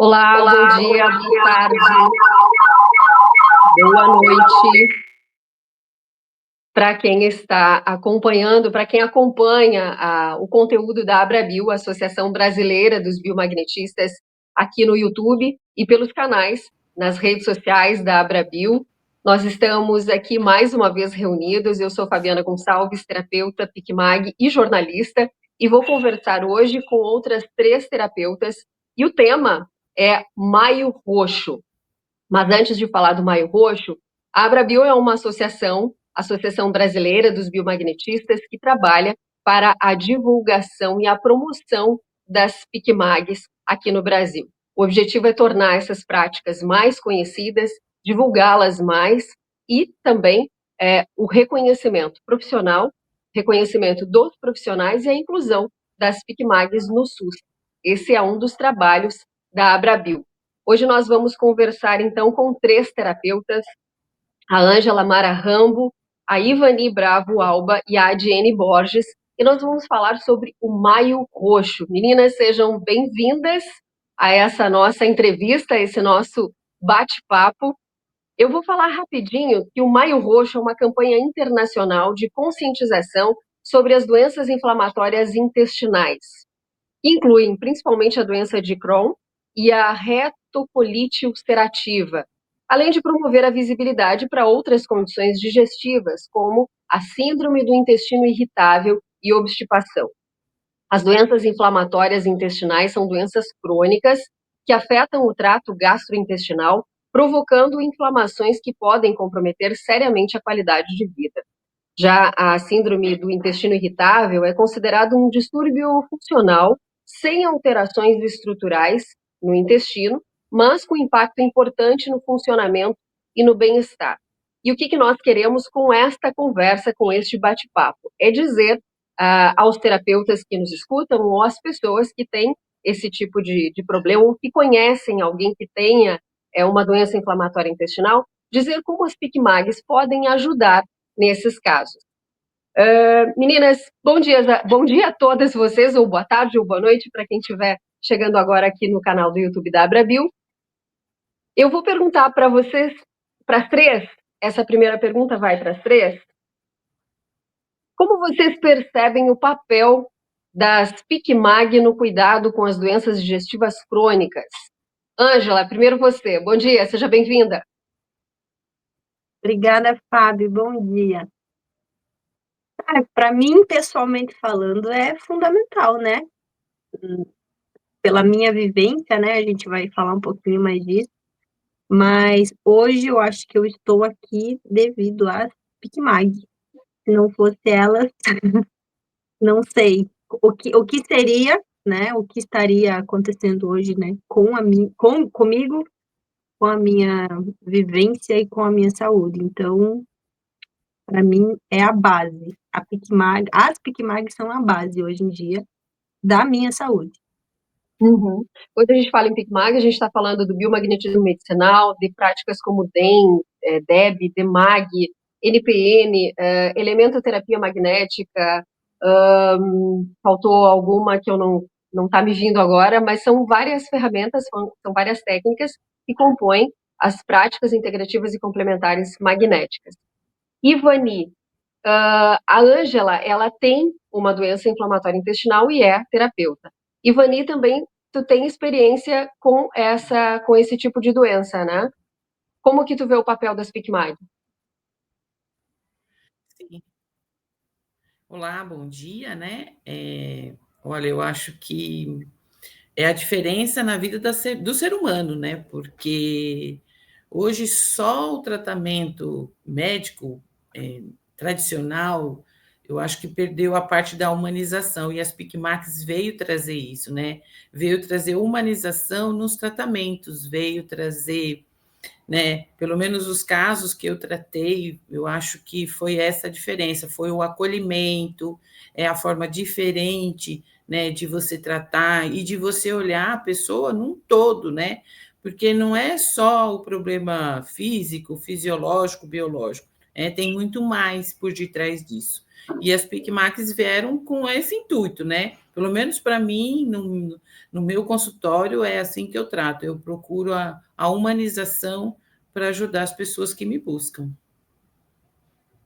Olá, bom dia, boa tarde, boa noite para quem está acompanhando, para quem acompanha o conteúdo da Abrabio, Associação Brasileira dos Biomagnetistas, aqui no YouTube e pelos canais, nas redes sociais da Abrabio. Nós estamos aqui mais uma vez reunidos. Eu sou Fabiana Gonçalves, terapeuta, PicMag e jornalista, e vou conversar hoje com outras 3 terapeutas, e o tema é Maio Roxo. Mas antes de falar do Maio Roxo, a Abrabio é uma Associação Brasileira dos Biomagnetistas, que trabalha para a divulgação e a promoção das PicMags aqui no Brasil. O objetivo é tornar essas práticas mais conhecidas, divulgá-las mais e também o reconhecimento profissional, reconhecimento dos profissionais e a inclusão das PicMags no SUS. Esse é um dos trabalhos da Abrabio. Hoje nós vamos conversar, então, com 3 terapeutas, a Ângela Mara Rambo, a Ivani Bravo Alba e a Adiene Borges, e nós vamos falar sobre o Maio Roxo. Meninas, sejam bem-vindas a essa nossa entrevista, a esse nosso bate-papo. Eu vou falar rapidinho que o Maio Roxo é uma campanha internacional de conscientização sobre as doenças inflamatórias intestinais. Incluem principalmente a doença de Crohn e a retocolite ulcerativa, além de promover a visibilidade para outras condições digestivas, como a síndrome do intestino irritável e obstipação. As doenças inflamatórias intestinais são doenças crônicas que afetam o trato gastrointestinal, provocando inflamações que podem comprometer seriamente a qualidade de vida. Já a síndrome do intestino irritável é considerado um distúrbio funcional sem alterações estruturais no intestino, mas com impacto importante no funcionamento e no bem-estar. E o que nós queremos com esta conversa, com este bate-papo? É dizer aos terapeutas que nos escutam ou às pessoas que têm esse tipo de problema ou que conhecem alguém que tenha uma doença inflamatória intestinal, dizer como as PicMags podem ajudar nesses casos. Meninas, bom dia a todas vocês, ou boa tarde ou boa noite para quem estiver chegando agora aqui no canal do YouTube da Abrabio. Eu vou perguntar para vocês, para as 3, essa primeira pergunta vai para as 3. Como vocês percebem o papel das PicMag no cuidado com as doenças digestivas crônicas? Ângela, primeiro você. Bom dia, seja bem-vinda. Obrigada, Fábio. Bom dia. Para mim, pessoalmente falando, é fundamental, né? Pela minha vivência, né? A gente vai falar um pouquinho mais disso. Mas hoje eu acho que eu estou aqui devido às PicMag. Se não fosse elas, não sei o que seria, né? O que estaria acontecendo hoje, né? Comigo, com a minha vivência e com a minha saúde. Então, para mim, é a base. As PicMag são a base hoje em dia da minha saúde. Uhum. Quando a gente fala em PicMag, a gente está falando do biomagnetismo medicinal, de práticas como DEM, DEB, DEMAG, NPN, elementoterapia magnética, faltou alguma que eu não está me vindo agora, mas são várias ferramentas, são várias técnicas que compõem as práticas integrativas e complementares magnéticas. Ivani, a Ângela, ela tem uma doença inflamatória intestinal e é terapeuta. Ivani, também tu tem experiência com esse tipo de doença, né? Como que tu vê o papel das PicMag? Sim. Olá, bom dia, né? Olha, eu acho que é a diferença na vida do ser humano, né? Porque hoje só o tratamento médico tradicional, eu acho que perdeu a parte da humanização, e as PicMags veio trazer isso, né? Veio trazer humanização nos tratamentos, veio trazer, né? Pelo menos os casos que eu tratei, eu acho que foi essa a diferença, foi o acolhimento, é a forma diferente, né, de você tratar e de você olhar a pessoa num todo, né? Porque não é só o problema físico, fisiológico, biológico, Tem muito mais por detrás disso. E as PICMAGs vieram com esse intuito, né? Pelo menos para mim, no meu consultório, é assim que eu trato. Eu procuro a humanização para ajudar as pessoas que me buscam.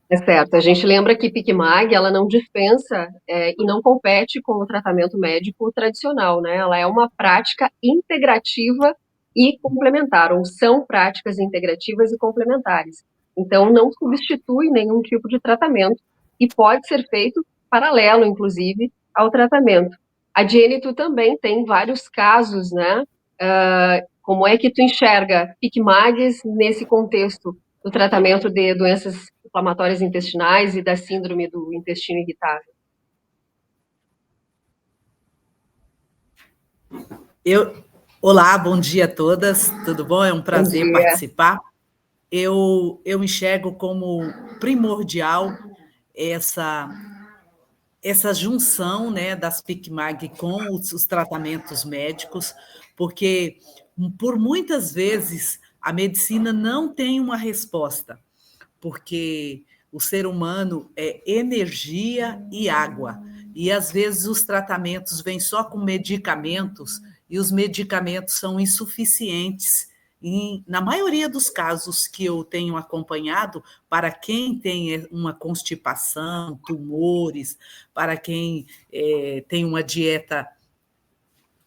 É certo. A gente lembra que PICMAG, ela não dispensa e não compete com o tratamento médico tradicional, né? Ela é uma prática integrativa e complementar, ou são práticas integrativas e complementares. Então, não substitui nenhum tipo de tratamento e pode ser feito paralelo, inclusive, ao tratamento. A Jenny, tu também tem vários casos, né? Como é que tu enxerga PICMAGs nesse contexto do tratamento de doenças inflamatórias intestinais e da síndrome do intestino irritável? Olá, bom dia a todas, tudo bom? É um Bom prazer dia. participar. Eu enxergo como primordial essa, essa junção, né, das PICMAG com os tratamentos médicos, porque por muitas vezes a medicina não tem uma resposta, porque o ser humano é energia e água. E às vezes os tratamentos vêm só com medicamentos e os medicamentos são insuficientes. E, na maioria dos casos que eu tenho acompanhado, para quem tem uma constipação, tumores, para quem tem uma dieta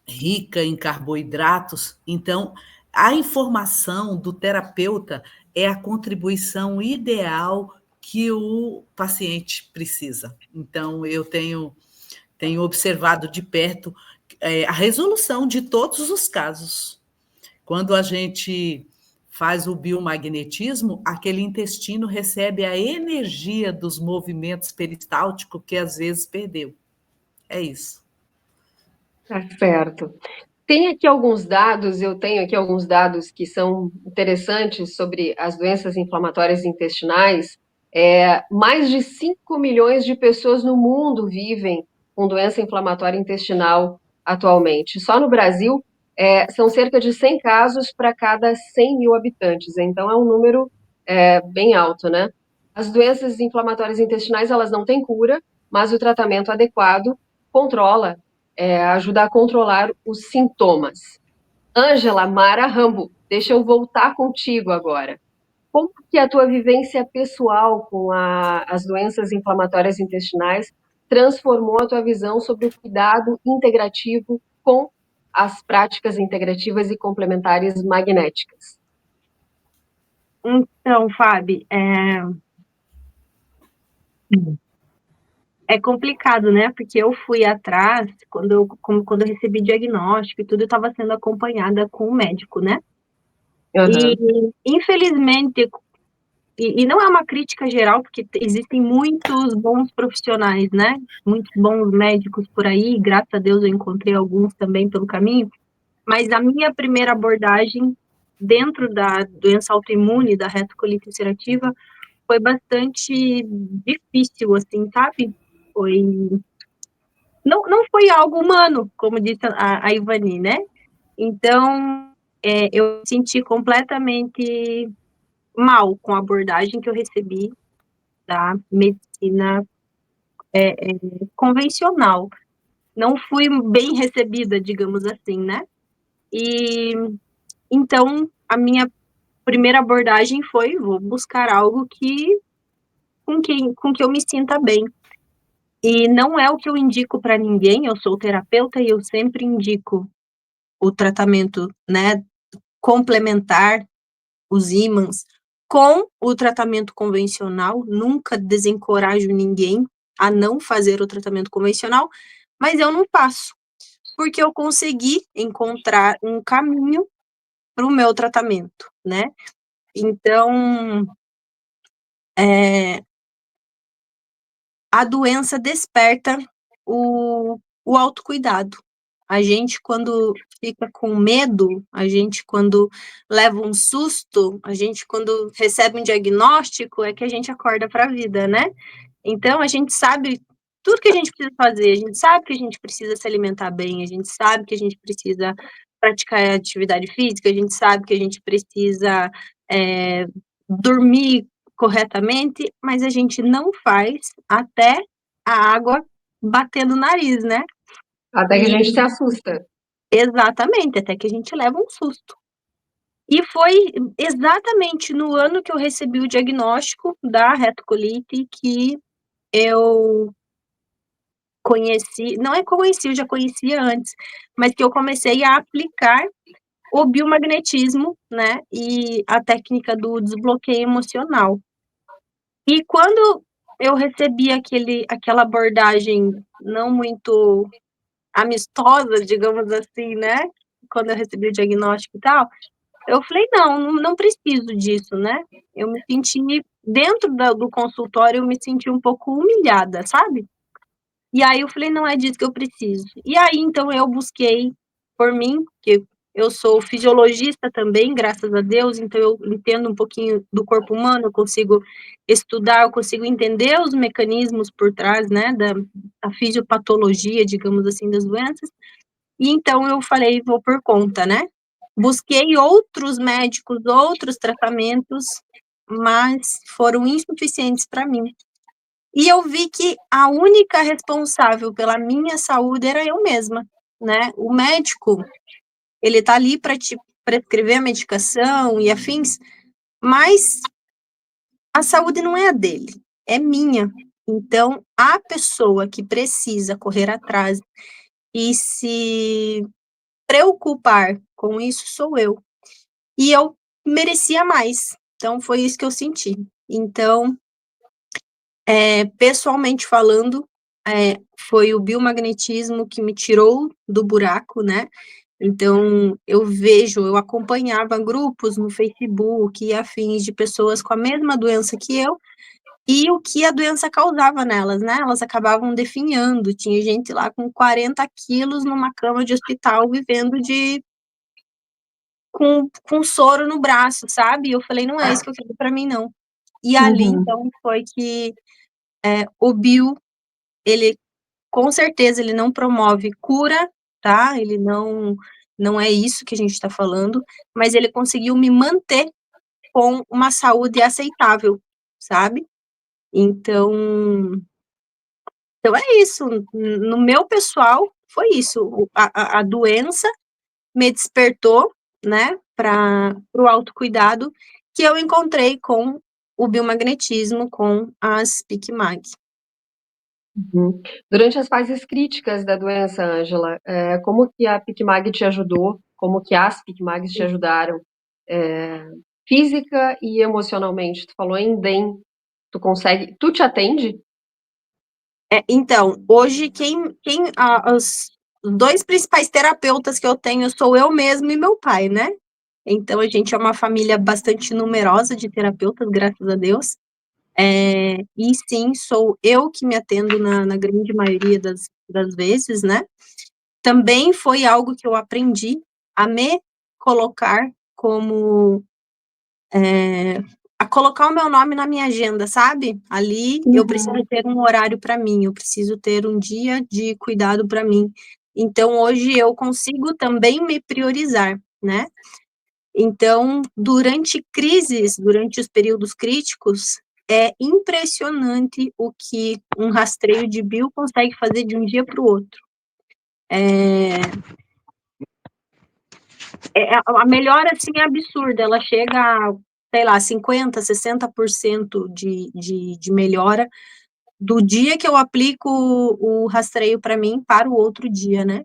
rica em carboidratos, então a informação do terapeuta é a contribuição ideal que o paciente precisa. Então, eu tenho observado de perto a resolução de todos os casos. Quando a gente faz o biomagnetismo, aquele intestino recebe a energia dos movimentos peristálticos que às vezes perdeu. É isso. Tá certo. Tem aqui alguns dados, eu tenho aqui alguns dados que são interessantes sobre as doenças inflamatórias intestinais. Mais de 5 milhões de pessoas no mundo vivem com doença inflamatória intestinal atualmente. Só no Brasil, são cerca de 100 casos para cada 100 mil habitantes. Então, é um número bem alto, né? As doenças inflamatórias intestinais, elas não têm cura, mas o tratamento adequado controla ajuda a controlar os sintomas. Ângela Mara Rambo, deixa eu voltar contigo agora. Como que a tua vivência pessoal com as doenças inflamatórias intestinais transformou a tua visão sobre o cuidado integrativo com as práticas integrativas e complementares magnéticas? Então, Fábio, é complicado, né? Porque eu fui atrás, quando eu recebi diagnóstico e tudo, eu estava sendo acompanhada com o médico, né? E, infelizmente, e não é uma crítica geral, porque existem muitos bons profissionais, né? Muitos bons médicos por aí, graças a Deus eu encontrei alguns também pelo caminho, mas a minha primeira abordagem dentro da doença autoimune, da retocolite ulcerativa, foi bastante difícil, assim, sabe? Não foi algo humano, como disse a Ivani, né? Então, eu me senti completamente mal com a abordagem que eu recebi da medicina convencional. Não fui bem recebida, digamos assim, né? E então a minha primeira abordagem foi: vou buscar algo com que eu me sinta bem. E não é o que eu indico para ninguém. Eu sou terapeuta e eu sempre indico o tratamento, né, complementar, os ímãs, com o tratamento convencional. Nunca desencorajo ninguém a não fazer o tratamento convencional, mas eu não faço, porque eu consegui encontrar um caminho para o meu tratamento, né? Então, a doença desperta o autocuidado. A gente, quando fica com medo, a gente, quando leva um susto, a gente, quando recebe um diagnóstico, é que a gente acorda para a vida, né? Então, a gente sabe tudo que a gente precisa fazer, a gente sabe que a gente precisa se alimentar bem, a gente sabe que a gente precisa praticar atividade física, a gente sabe que a gente precisa dormir corretamente, mas a gente não faz até a água bater no nariz, né? Até que a gente se assusta. Exatamente, até que a gente leva um susto. E foi exatamente no ano que eu recebi o diagnóstico da retocolite que eu conheci, não é conheci, eu já conhecia antes, mas que eu comecei a aplicar o biomagnetismo, né, e a técnica do desbloqueio emocional. E quando eu recebi aquela abordagem não muito amistosa, digamos assim, né, quando eu recebi o diagnóstico e tal, eu falei: "Não preciso disso", né. Eu me senti dentro do consultório, eu me senti um pouco humilhada, sabe. E aí eu falei: "Não é disso que eu preciso". E aí, então, eu busquei por mim, que eu sou fisiologista também, graças a Deus, então eu entendo um pouquinho do corpo humano, eu consigo estudar, eu consigo entender os mecanismos por trás, né, da fisiopatologia, digamos assim, das doenças. E então eu falei: "Vou por conta", né. Busquei outros médicos, outros tratamentos, mas foram insuficientes para mim. E eu vi que a única responsável pela minha saúde era eu mesma, né. O médico, ele tá ali para te prescrever a medicação e afins, mas a saúde não é a dele, é minha. Então, a pessoa que precisa correr atrás e se preocupar com isso sou eu. E eu merecia mais, então foi isso que eu senti. Então, pessoalmente falando, foi o biomagnetismo que me tirou do buraco, né. Então eu acompanhava grupos no Facebook e afins de pessoas com a mesma doença que eu, e o que a doença causava nelas, né, elas acabavam definhando, tinha gente lá com 40 quilos numa cama de hospital vivendo com soro no braço, sabe. E eu falei: "Não é isso que eu quero pra mim não". E ali Uhum. então foi que, o bio, ele com certeza ele não promove cura, tá, ele não é isso que a gente tá falando, mas ele conseguiu me manter com uma saúde aceitável, sabe. Então é isso, no meu pessoal foi isso, a doença me despertou, né, para o autocuidado, que eu encontrei com o biomagnetismo, com as PicMag. Uhum. Durante as fases críticas da doença, Ângela, como que a PicMag te ajudou? Como que as PicMags te ajudaram, eh, física e emocionalmente? Tu falou em DEM, tu te atende? Então, hoje os 2 principais terapeutas que eu tenho sou eu mesma e meu pai, né. Então a gente é uma família bastante numerosa de terapeutas, graças a Deus. E sim, sou eu que me atendo na grande maioria das vezes, né. Também foi algo que eu aprendi a me colocar como, a colocar o meu nome na minha agenda, sabe. Ali eu preciso Uhum. ter um horário para mim, eu preciso ter um dia de cuidado para mim. Então hoje eu consigo também me priorizar, né. Então, durante os períodos críticos, é impressionante o que um rastreio de bio consegue fazer de um dia para o outro. Eh a melhora, assim, é absurda, ela chega a, sei lá, 50, 60% de melhora do dia que eu aplico o rastreio para mim para o outro dia, né.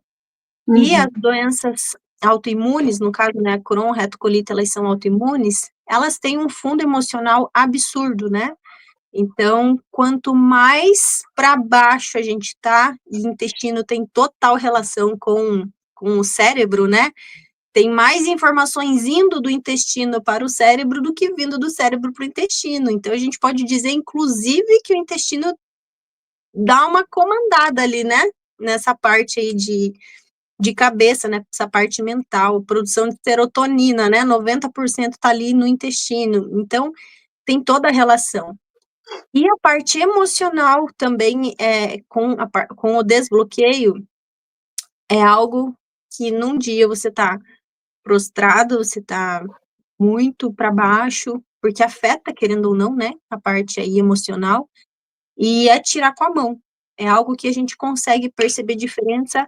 E as Uhum. doenças autoimunes, no caso, né, Crohn, retocolite, elas são autoimunes, elas têm um fundo emocional absurdo, né. Então, quanto mais para baixo a gente tá, e intestino tem total relação com o cérebro, né, tem mais informações indo do intestino para o cérebro do que vindo do cérebro para o intestino. Então a gente pode dizer, inclusive, que o intestino dá uma comandada ali, né, nessa parte aí de cabeça, né, essa parte mental, produção de serotonina, né, 90% tá ali no intestino, então tem toda a relação. E a parte emocional também, com o desbloqueio, é algo que num dia você tá prostrado, você tá muito para baixo, porque afeta, querendo ou não, né, a parte aí emocional, e é tirar com a mão. É algo que a gente consegue perceber diferença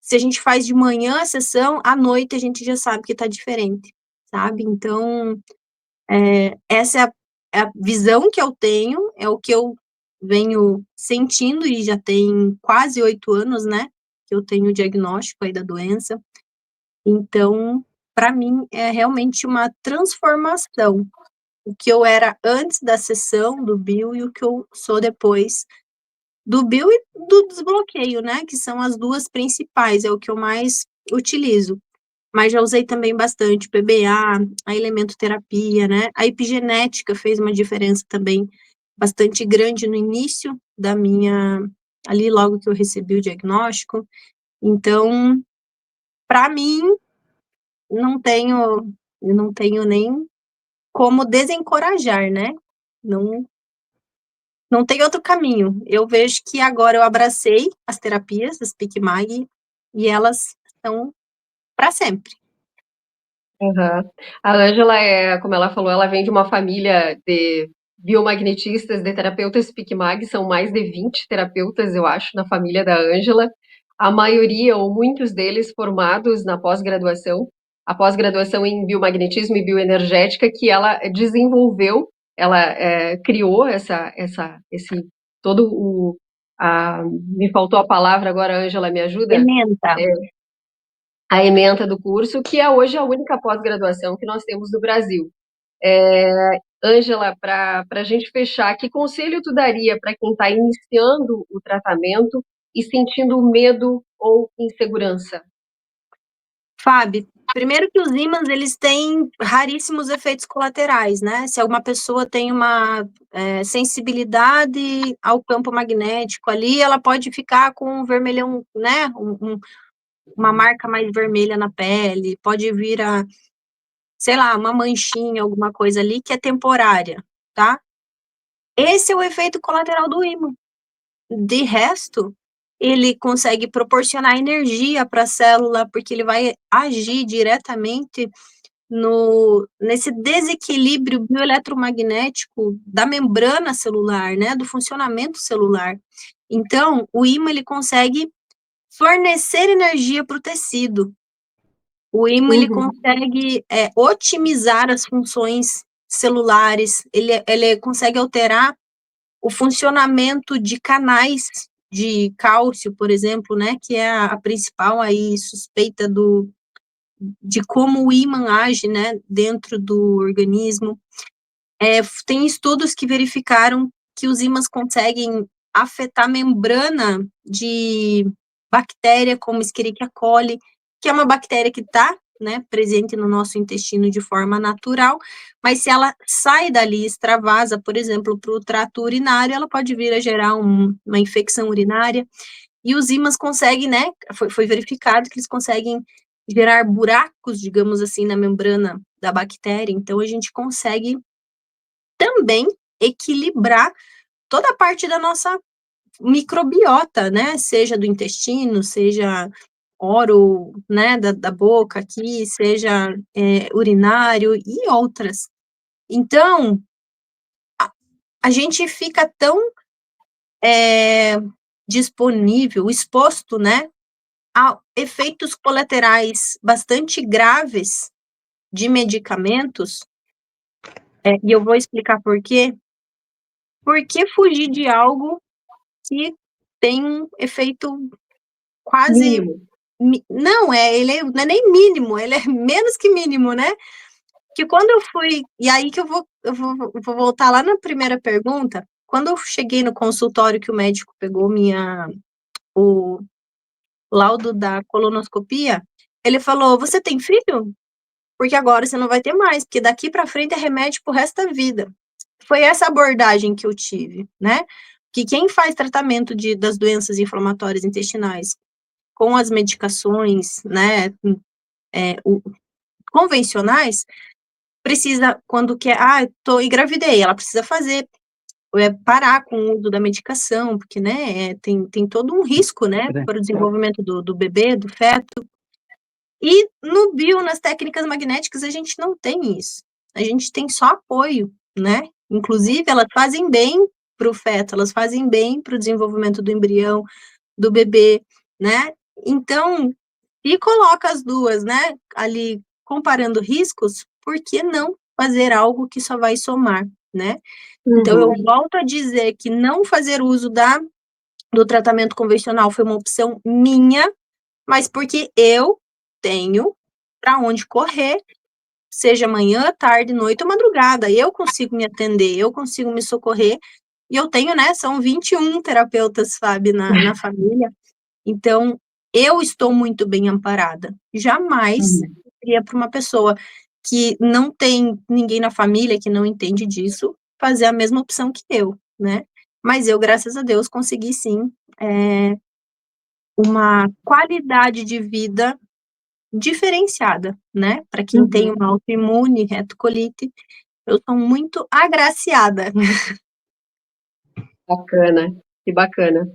se a gente faz de manhã a sessão, à noite a gente já sabe que tá diferente, sabe? Então, essa é a visão que eu tenho, é o que eu venho sentindo e já tem quase 8 anos, né, que eu tenho o diagnóstico aí da doença. Então, para mim é realmente uma transformação, o que eu era antes da sessão do bio e o que eu sou depois do bio e do desbloqueio, né, que são as 2 principais, é o que eu mais utilizo. Mas já usei também bastante PBA, a elementoterapia, né, a epigenética fez uma diferença também bastante grande no início da minha ali logo que eu recebi o diagnóstico. Então, para mim, eu não tenho nem como desencorajar, né, não não tem outro caminho. Eu vejo que agora eu abracei as terapias, as PicMag, e elas são para sempre. Aham. A Ângela como ela falou, ela vem de uma família de biomagnetistas, de terapeutas PicMag, são mais de 20 terapeutas, eu acho, na família da Ângela. A maioria, ou muitos deles, formados na pós-graduação, a pós-graduação em biomagnetismo e bioenergética, que ela desenvolveu, ela criou esse, todo me faltou a palavra agora, Ângela, me ajuda? Ementa. A ementa do curso, que é hoje a única pós-graduação que nós temos no Brasil. Ângela, para a gente fechar, que conselho tu daria para quem está iniciando o tratamento e sentindo medo ou insegurança? Fábio, primeiro que os ímãs, eles têm raríssimos efeitos colaterais, né? Se alguma pessoa tem uma sensibilidade ao campo magnético ali, ela pode ficar com um vermelhão, né? Uma marca mais vermelha na pele, pode vir a, sei lá, uma manchinha, alguma coisa ali que é temporária, tá? Esse é o efeito colateral do ímã. De resto, ele consegue proporcionar energia para a célula, porque ele vai agir diretamente nesse desequilíbrio bioeletromagnético da membrana celular, né, do funcionamento celular. Então, o ímã, ele consegue fornecer energia para o tecido. O ímã, ele consegue otimizar as funções celulares, ele consegue alterar o funcionamento de canais de cálcio, por exemplo, né, que é a principal aí suspeita de como o ímã age, né, dentro do organismo. Tem estudos que verificaram que os ímãs conseguem afetar a membrana de bactéria como Escherichia coli, que é uma bactéria que está, né, presente no nosso intestino de forma natural, mas se ela sai dali, extravasa, por exemplo, para o trato urinário, ela pode vir a gerar uma infecção urinária, e os ímãs conseguem, né, foi verificado que eles conseguem gerar buracos, digamos assim, na membrana da bactéria, então a gente consegue também equilibrar toda a parte da nossa microbiota, né, seja do intestino, seja oro, né, da boca aqui, seja urinário e outras. Então, a gente fica tão disponível, exposto, né, a efeitos colaterais bastante graves de medicamentos, e eu vou explicar por quê. Por que fugir de algo que tem um efeito quase Mínimo. não, ele não é nem mínimo, ele é menos que mínimo, né. Que quando eu fui e aí que eu vou voltar lá na primeira pergunta, quando eu cheguei no consultório que o médico pegou o laudo da colonoscopia, ele falou: "Você tem filho? Porque agora você não vai ter mais, porque daqui para frente é remédio para o resto da vida". Foi essa abordagem que eu tive, né, que quem faz tratamento das doenças inflamatórias intestinais com as medicações, né, convencionais, precisa quando quer: "Ah, engravidei", ela precisa fazer, parar com o uso da medicação, porque, né, tem todo um risco, né, para o desenvolvimento do bebê, do feto. E no bio, nas técnicas magnéticas, a gente não tem isso. a gente tem só apoio, né? Inclusive, elas fazem bem para o feto, elas fazem bem para o desenvolvimento do embrião, do bebê, né? Então, e coloca as duas, né, ali comparando riscos, por que não fazer algo que só vai somar, né? Então, eu volto a dizer que não fazer uso do tratamento convencional foi uma opção minha, mas porque eu tenho para onde correr, seja manhã, tarde, noite ou madrugada. Eu consigo me atender, eu consigo me socorrer. E eu tenho, né? São 21 terapeutas, Fábio, na família. Então, eu estou muito bem amparada. Jamais iria para uma pessoa que não tem ninguém na família que não entende disso fazer a mesma opção que eu, né? Mas eu, graças a Deus, consegui sim uma qualidade de vida diferenciada, né? Para quem tem uma autoimune, retocolite, eu sou muito agraciada. Bacana, que bacana.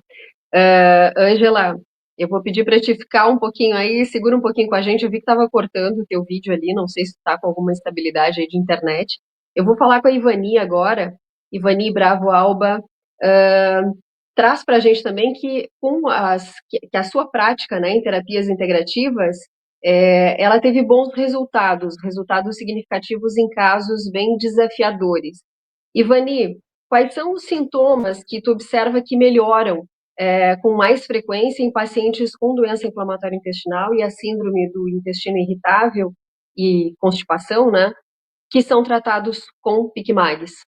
Ângela, eu vou pedir para te ficar um pouquinho aí, segura um pouquinho com a gente. Eu vi que estava cortando o teu vídeo ali, não sei se está com alguma instabilidade aí de internet. Eu vou falar com a Ivani agora, Ivani Bravo Alba, traz para a gente também que a sua prática, né, em terapias integrativas, ela teve bons resultados significativos em casos bem desafiadores. Ivani, quais são os sintomas que tu observa que melhoram com mais frequência em pacientes com doença inflamatória intestinal e a síndrome do intestino irritável e constipação, né, que são tratados com PICMAGs?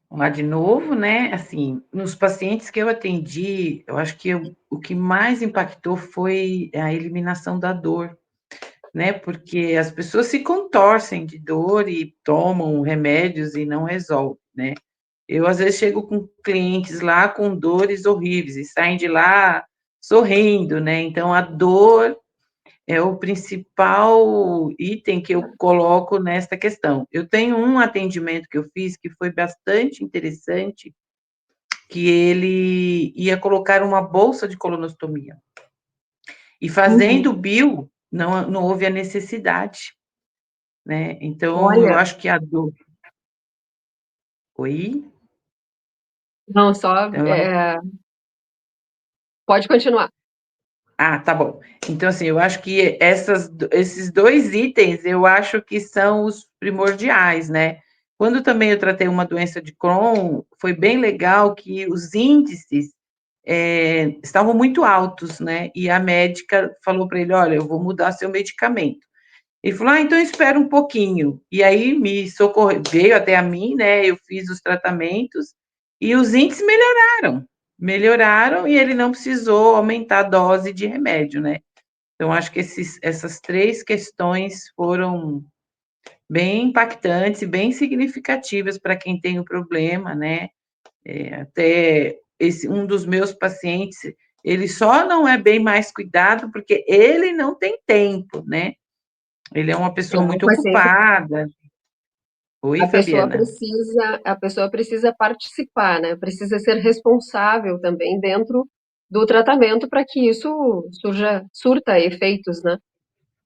Vamos lá de novo, né? Assim, nos pacientes que eu atendi, eu acho que o que mais impactou foi a eliminação da dor, né? Porque as pessoas se contorcem de dor e tomam remédios e não resolve, né? Eu, às vezes, chego com clientes lá com dores horríveis e saem de lá sorrindo, né? Então, a dor é o principal item que eu coloco nesta questão. Eu tenho um atendimento que eu fiz que foi bastante interessante, que ele ia colocar uma bolsa de colonostomia. E fazendo bio, não houve a necessidade, né? Então, eu Olha, acho que a dor... Oi? não, só Então, pode continuar. ah, tá bom. Então, assim, eu acho que esses dois itens, eu acho que são os primordiais, né? Quando também eu tratei uma doença de Crohn, foi bem legal que os índices estavam muito altos, né? E a médica falou para ele, olha, eu vou mudar seu medicamento. Ele falou, então espera um pouquinho. E aí me socorreu, veio até a mim, né? Eu fiz os tratamentos e os índices melhoraram e ele não precisou aumentar a dose de remédio, né? Então, acho que essas três questões foram bem impactantes e bem significativas para quem tem o problema, né? Até um dos meus pacientes, ele só não é bem mais cuidado porque ele não tem tempo, né? Ele é uma pessoa O muito paciente, ocupada. Oi, a pessoa Fabiana. precisa, a pessoa precisa participar, né? Precisa ser responsável também dentro do tratamento para que isso surta efeitos, né?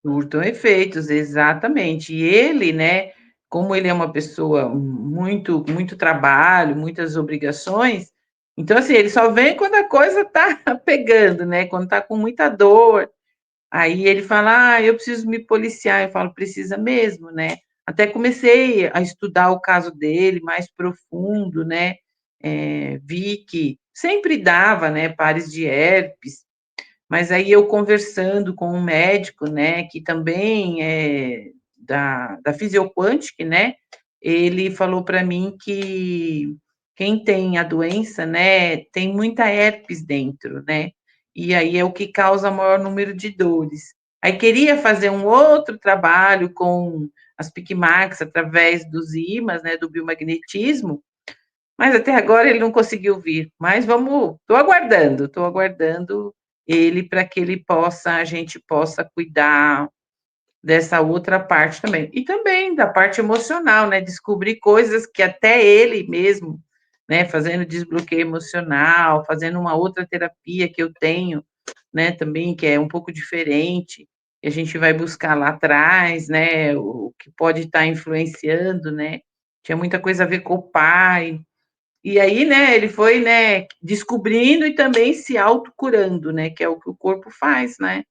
Surtam efeitos, exatamente. E ele, né, como ele é uma pessoa muito trabalho, muitas obrigações, então, assim, ele só vem quando a coisa tá pegando, né, quando tá com muita dor. Aí ele fala, eu preciso me policiar. Eu falo, precisa mesmo, né? Até comecei a estudar o caso dele mais profundo, né? Vi que sempre dava, né, pares de herpes, mas aí eu conversando com um médico, né, que também é da Physioquantic, né, ele falou para mim que quem tem a doença, né, tem muita herpes dentro, né, e aí é o que causa maior número de dores. Aí queria fazer um outro trabalho com as PICMAX através dos ímãs, né, do biomagnetismo, mas até agora ele não conseguiu vir. Mas estou aguardando ele para que a gente possa cuidar dessa outra parte também. E também da parte emocional, né? Descobrir coisas que até ele mesmo, né? Fazendo desbloqueio emocional, fazendo uma outra terapia que eu tenho, né? Também, que é um pouco diferente. e a gente vai buscar lá atrás, né, o que pode estar influenciando, né? Tinha muita coisa a ver com o pai. E aí, né, ele foi, né, descobrindo e também se autocurando, né, que é o que o corpo faz, né?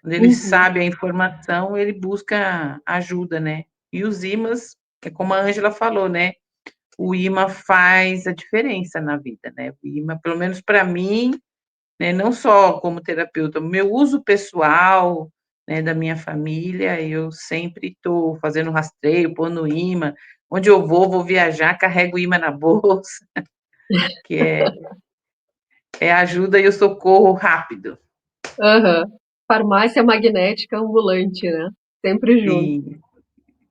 Quando ele Uhum. sabe a informação, ele busca ajuda, né? E os ímãs, é como a Ângela falou, né? O imã faz a diferença na vida, né? O imã, pelo menos para mim, né, não só como terapeuta, meu uso pessoal, né, da minha família, eu sempre estou fazendo rastreio, pondo imã. Onde eu vou viajar, carrego o imã na bolsa, que é a ajuda e o socorro rápido. Aham. Farmácia magnética ambulante, né? Sempre junto. Sim.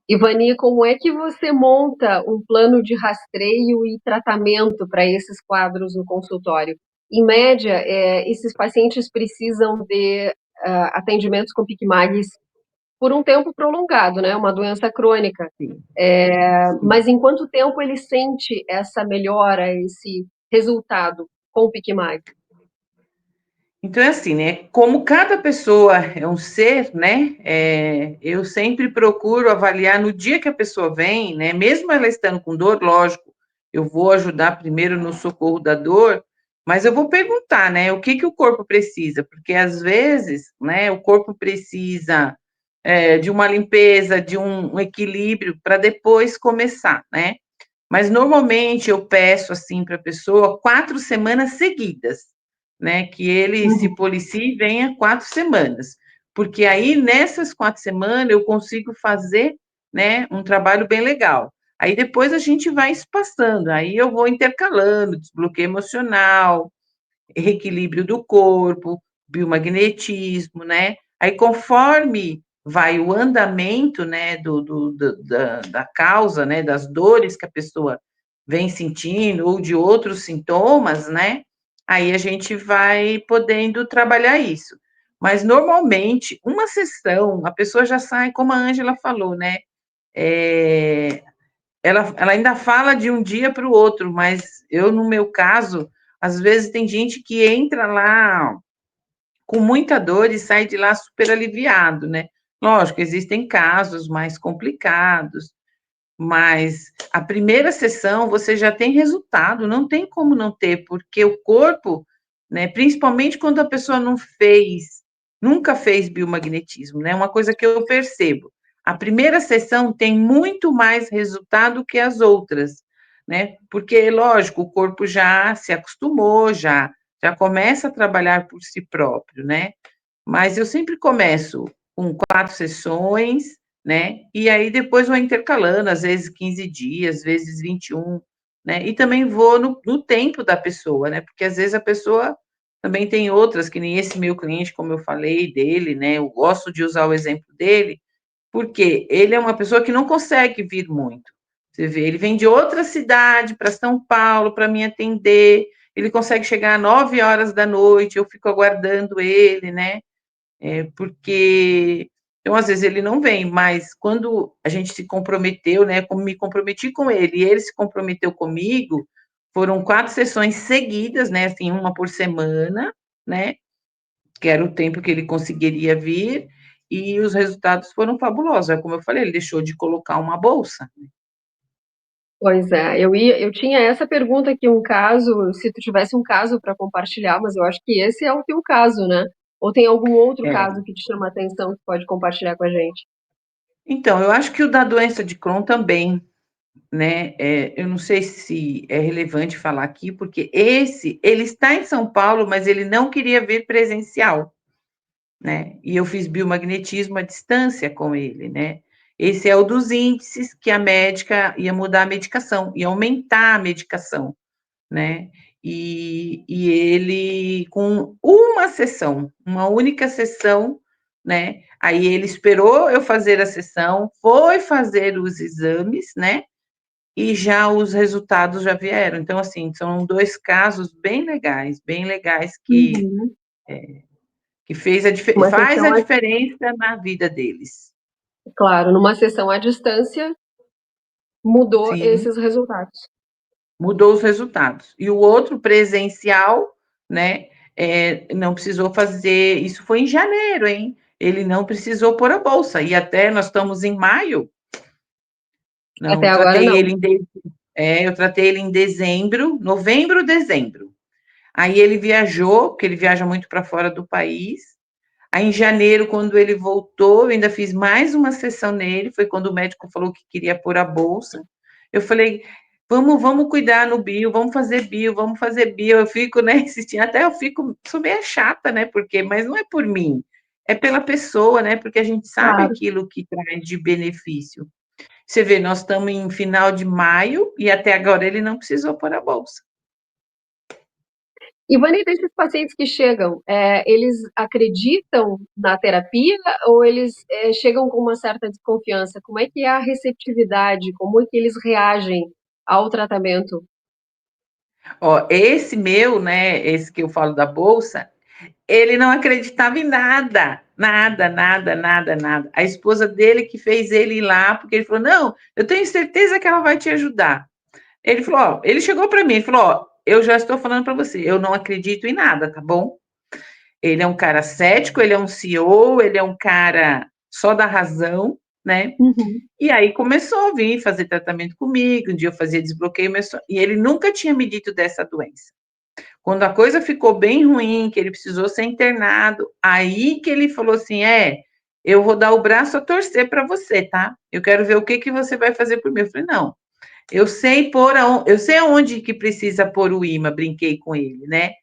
Ivani, como é que você monta um plano de rastreio e tratamento para esses quadros no consultório? Em média, esses pacientes precisam de atendimentos com PICMAGs por um tempo prolongado, né? Uma doença crônica. Sim, sim. Mas em quanto tempo ele sente essa melhora, esse resultado com o PICMAG? Então é assim, né? Como cada pessoa é um ser, né? Eu sempre procuro avaliar no dia que a pessoa vem, né? Mesmo ela estando com dor, lógico, eu vou ajudar primeiro no socorro da dor, mas eu vou perguntar, né? O que que o corpo precisa? Porque às vezes, né? O corpo precisa de uma limpeza, de um equilíbrio para depois começar, né? Mas normalmente eu peço assim para a pessoa 4 semanas seguidas, né? Que ele se Uhum. policie e venha 4 semanas, porque aí nessas 4 semanas eu consigo fazer, né, um trabalho bem legal. Aí depois a gente vai espaçando, aí eu vou intercalando, desbloqueio emocional, reequilíbrio do corpo, biomagnetismo, né? Aí, conforme vai o andamento, né, da causa, né, das dores que a pessoa vem sentindo, ou de outros sintomas, né? Aí a gente vai podendo trabalhar isso. Mas, normalmente, uma sessão, a pessoa já sai, como a Ângela falou, né? É, ela ainda fala de um dia para o outro, mas eu, no meu caso, às vezes tem gente que entra lá com muita dor e sai de lá super aliviado, né? Lógico, existem casos mais complicados, mas a primeira sessão você já tem resultado, não tem como não ter, porque o corpo, né, principalmente quando a pessoa não fez, nunca fez biomagnetismo, né? Uma coisa que eu percebo, a primeira sessão tem muito mais resultado que as outras, né? Porque, lógico, o corpo já se acostumou, já começa a trabalhar por si próprio, né? Mas eu sempre começo com 4 sessões, né? E aí depois vou intercalando, às vezes 15 dias, às vezes 21, né? E também vou no tempo da pessoa, né? Porque às vezes a pessoa também tem outras, que nem esse meu cliente, como eu falei dele, né? Eu gosto de usar o exemplo dele, porque ele é uma pessoa que não consegue vir muito. Você vê, ele vem de outra cidade para São Paulo para me atender, ele consegue chegar às 9 horas da noite, eu fico aguardando ele, né? Porque, então, às vezes ele não vem, mas quando a gente se comprometeu, né, como me comprometi com ele, e ele se comprometeu comigo, foram 4 sessões seguidas, né, assim, uma por semana, né, que era o tempo que ele conseguiria vir, e os resultados foram fabulosos. É como eu falei, ele deixou de colocar uma bolsa. Pois é, eu tinha essa pergunta aqui, um caso, se tu tivesse um caso para compartilhar, mas eu acho que esse é o teu caso, né? Ou tem algum outro É. caso que te chama a atenção que pode compartilhar com a gente? Então, eu acho que o da doença de Crohn também, né? Eu não sei se é relevante falar aqui, porque ele está em São Paulo, mas ele não queria vir presencial, né? E eu fiz biomagnetismo à distância com ele, né? Esse é o dos índices que a médica ia mudar a medicação, ia aumentar a medicação, né? E ele, com uma sessão, uma única sessão, né? Aí ele esperou eu fazer a sessão, foi fazer os exames, né? E já os resultados já vieram. Então, assim, são 2 casos bem legais Uhum. que Uma faz a sessão, diferença na vida deles. claro, numa sessão à distância mudou Sim, esses resultados. mudou os resultados. E o outro presencial, né, não precisou fazer, isso foi em janeiro, hein? ele não precisou pôr a bolsa. E até nós estamos em maio, não, Até agora não. eu tratei ele em dezembro, novembro, dezembro. Aí ele viajou, porque ele viaja muito para fora do país. Aí em janeiro, quando ele voltou, eu ainda fiz mais uma sessão nele, foi quando o médico falou que queria pôr a bolsa. Eu falei, vamos cuidar no bio, vamos fazer bio, vamos fazer bio. Eu fico, né, insistindo, até eu fico, sou meio chata, né, mas não é por mim, é pela pessoa, né, porque a gente sabe Claro. aquilo que traz de benefício. Você vê, nós estamos em final de maio e até agora ele não precisou pôr a bolsa. Ivani, desses pacientes que chegam, eles acreditam na terapia ou eles chegam com uma certa desconfiança? Como é que é a receptividade? Como é que eles reagem ao tratamento? Ó, esse meu, né, esse que eu falo da bolsa, ele não acreditava em nada, nada, nada, nada, nada. A esposa dele que fez ele ir lá, porque ele falou: não, eu tenho certeza que ela vai te ajudar. Ele falou: ó, ele chegou para mim e falou: ó, eu já estou falando para você, eu não acredito em nada, tá bom? Ele é um cara cético, ele é um CEO, ele é um cara só da razão, né? Uhum. E aí começou a vir fazer tratamento comigo. Um dia eu fazia desbloqueio, e ele nunca tinha me dito dessa doença. Quando a coisa ficou bem ruim, que ele precisou ser internado, aí que ele falou assim: eu vou dar o braço a torcer para você, tá? Eu quero ver o que você vai fazer por mim. Eu falei: não, eu sei aonde que precisa pôr o imã, brinquei com ele, né?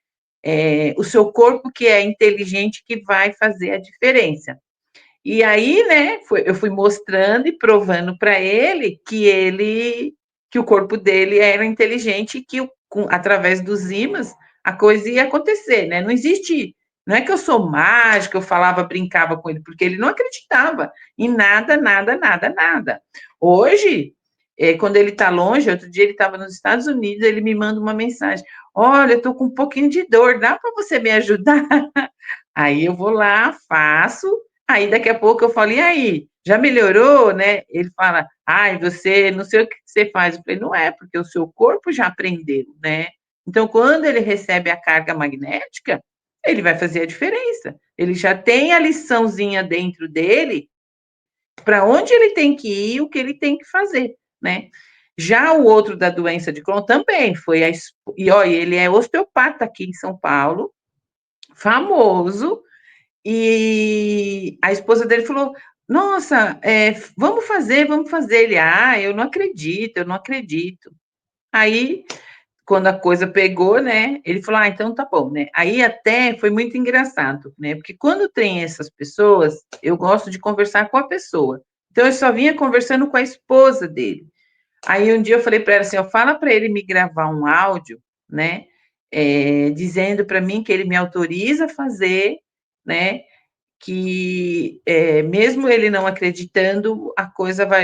O seu corpo que é inteligente que vai fazer a diferença. E aí, né, eu fui mostrando e provando para que o corpo dele era inteligente e que através dos ímãs a coisa ia acontecer, né? Não existe, não é que eu sou mágica, eu falava, brincava com ele, porque ele não acreditava em nada, nada, nada, nada. Hoje, quando ele está longe, outro dia ele estava nos Estados Unidos, ele me manda uma mensagem: olha, eu estou com um pouquinho de dor, dá para você me ajudar? Aí eu vou lá, faço. Aí daqui a pouco eu falo: e aí, já melhorou, né? Ele fala: ai, você, não sei o que você faz. Eu falei: não é, porque o seu corpo já aprendeu, né? Então, quando ele recebe a carga magnética, ele vai fazer a diferença. Ele já tem a liçãozinha dentro dele para onde ele tem que ir, o que ele tem que fazer, né? Já o outro da doença de Crohn também foi e olha, ele é osteopata aqui em São Paulo, famoso, e a esposa dele falou: nossa, vamos fazer, vamos fazer. Ele: eu não acredito, eu não acredito. Aí, quando a coisa pegou, né, ele falou: então tá bom, né? Aí até foi muito engraçado, né? Porque quando tem essas pessoas, eu gosto de conversar com a pessoa. Então eu só vinha conversando com a esposa dele. Aí um dia eu falei para ela assim: fala para ele me gravar um áudio, né? Dizendo para mim que ele me autoriza a fazer, né? Que mesmo ele não acreditando,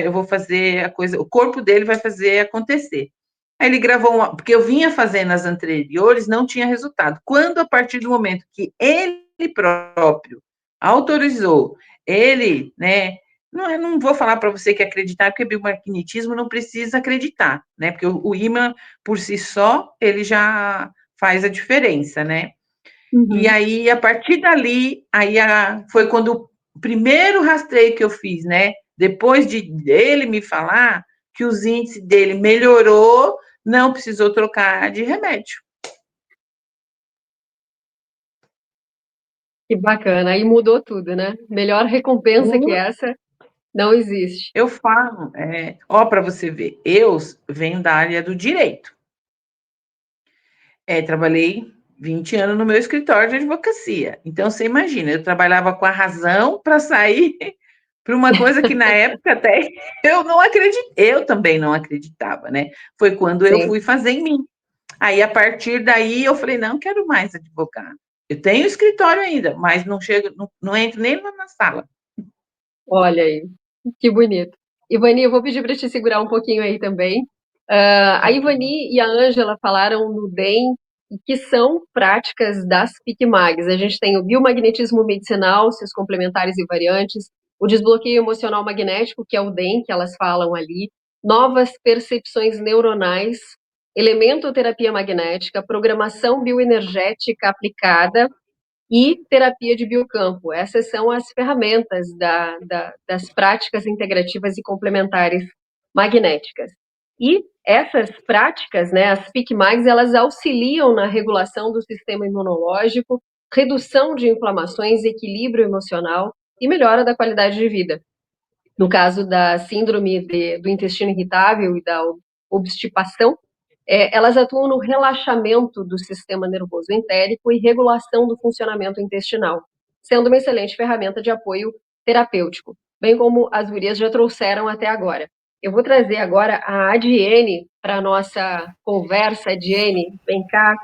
eu vou fazer a coisa, o corpo dele vai fazer acontecer. Aí ele gravou, porque eu vinha fazendo nas anteriores, não tinha resultado. Quando, a partir do momento que ele próprio autorizou, ele, né, não vou falar para você que acreditar, porque biomagnetismo não precisa acreditar, né, porque o ímã, por si só, ele já faz a diferença, né. E Uhum. aí, a partir dali, foi quando o primeiro rastreio que eu fiz, né? Depois dele me falar que os índices dele melhorou, não precisou trocar de remédio. Que bacana, aí mudou tudo, né? Melhor recompensa que essa não existe. Eu falo, para você ver, eu venho da área do direito. Trabalhei 20 anos no meu escritório de advocacia. Então, você imagina, eu trabalhava com a razão para sair para uma coisa que na época até eu não acreditei, eu também não acreditava, né? Foi quando eu Sim. fui fazer em mim. Aí, a partir daí, eu falei: não quero mais advogar. Eu tenho escritório ainda, mas não chego, não entro nem lá na sala. Olha aí, que bonito. Ivani, eu vou pedir para te segurar um pouquinho aí também. A Ivani e a Ângela falaram no DEM, que são práticas das PICMAGs. A gente tem o biomagnetismo medicinal, seus complementares e variantes, o desbloqueio emocional magnético, que é o DEM, que elas falam ali, novas percepções neuronais, elementoterapia magnética, programação bioenergética aplicada, e terapia de biocampo. Essas são as ferramentas das práticas integrativas e complementares magnéticas. E essas práticas, né, as PICMAGs, elas auxiliam na regulação do sistema imunológico, redução de inflamações, equilíbrio emocional e melhora da qualidade de vida. No caso da síndrome do intestino irritável e da obstipação, elas atuam no relaxamento do sistema nervoso entérico e regulação do funcionamento intestinal, sendo uma excelente ferramenta de apoio terapêutico, bem como as gurias já trouxeram até agora. Eu vou trazer agora a Adiene para a nossa conversa. Adiene, vem cá.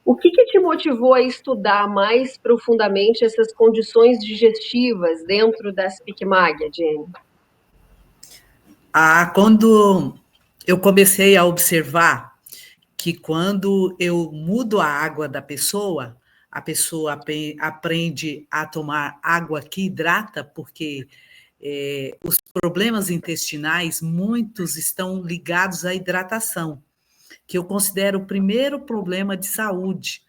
O que te motivou a estudar mais profundamente essas condições digestivas dentro das PICMAG, Adiene? Quando eu comecei a observar que quando eu mudo a água da pessoa, a pessoa aprende a tomar água que hidrata, porque os problemas intestinais, muitos estão ligados à hidratação, que eu considero o primeiro problema de saúde,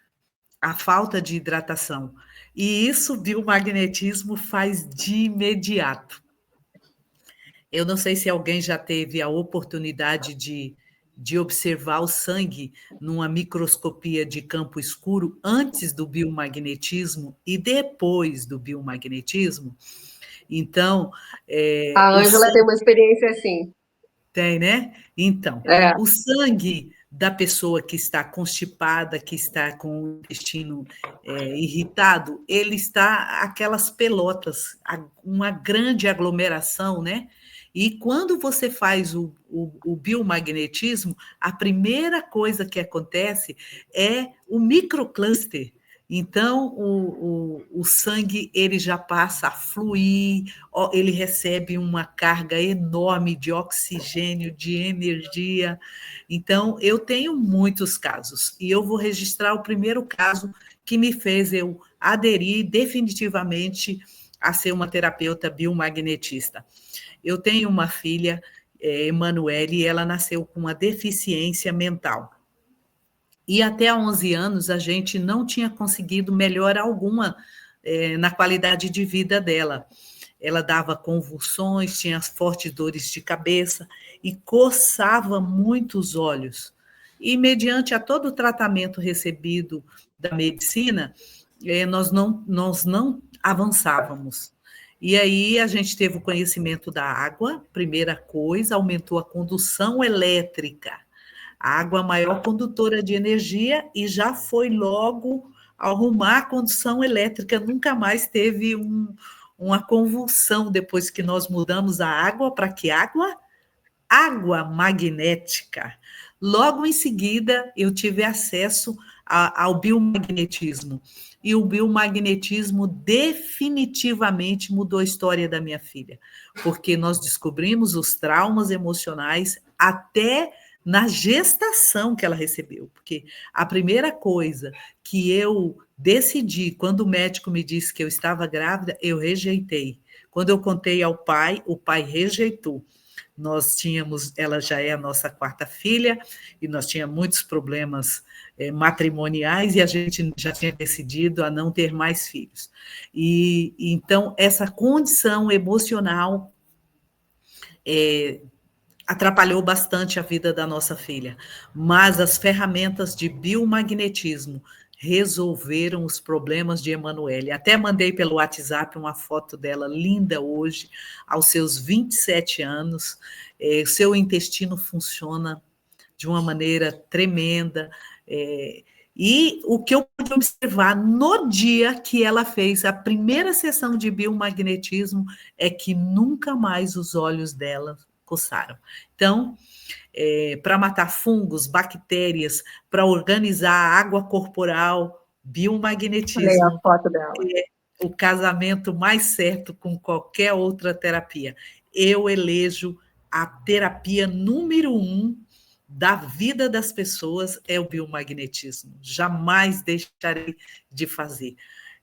a falta de hidratação. E isso o biomagnetismo faz de imediato. Eu não sei se alguém já teve a oportunidade de observar o sangue numa microscopia de campo escuro antes do biomagnetismo e depois do biomagnetismo. Então, A o Ângela tem uma experiência assim. tem, né? Então, o sangue da pessoa que está constipada, que está com o intestino irritado, ele está aquelas pelotas, uma grande aglomeração, né? E quando você faz o biomagnetismo, a primeira coisa que acontece é o microcluster. Então, o sangue ele já passa a fluir, ele recebe uma carga enorme de oxigênio, de energia. Então, eu tenho muitos casos, e eu vou registrar o primeiro caso que me fez eu aderir definitivamente a ser uma terapeuta biomagnetista. Eu tenho uma filha, Emanuele, e ela nasceu com uma deficiência mental. E até há 11 anos a gente não tinha conseguido melhora alguma na qualidade de vida dela. Ela dava convulsões, tinha fortes dores de cabeça e coçava muito os olhos. E, mediante a todo o tratamento recebido da medicina, nós não avançávamos. E aí a gente teve o conhecimento da água, primeira coisa, aumentou a condução elétrica. A água é a maior condutora de energia e já foi logo arrumar a condução elétrica, nunca mais teve uma convulsão depois que nós mudamos a água para que água? Água magnética. Logo em seguida, eu tive acesso ao biomagnetismo. E o biomagnetismo definitivamente mudou a história da minha filha, porque nós descobrimos os traumas emocionais até na gestação que ela recebeu, porque a primeira coisa que eu decidi, quando o médico me disse que eu estava grávida, eu rejeitei. Quando eu contei ao pai, o pai rejeitou. Ela já é a nossa quarta filha, e nós tínhamos muitos problemas matrimoniais, e a gente já tinha decidido a não ter mais filhos. E então, essa condição emocional atrapalhou bastante a vida da nossa filha, mas as ferramentas de biomagnetismo resolveram os problemas de Emanuele. Até mandei pelo WhatsApp uma foto dela linda hoje, aos seus 27 anos. O seu intestino funciona de uma maneira tremenda. E o que eu pude observar no dia que ela fez a primeira sessão de biomagnetismo é que nunca mais os olhos dela coçaram. Então, para matar fungos, bactérias, para organizar a água corporal, biomagnetismo. Olha a foto dela. É o casamento mais certo com qualquer outra terapia. Eu elejo a terapia número 1 da vida das pessoas é o biomagnetismo. Jamais deixarei de fazer.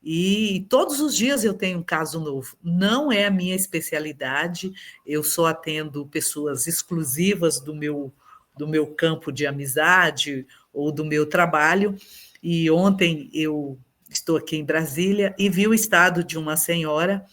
E todos os dias eu tenho um caso novo. Não é a minha especialidade, eu só atendo pessoas exclusivas do meu campo de amizade ou do meu trabalho. E ontem eu estou aqui em Brasília e vi o estado de uma senhora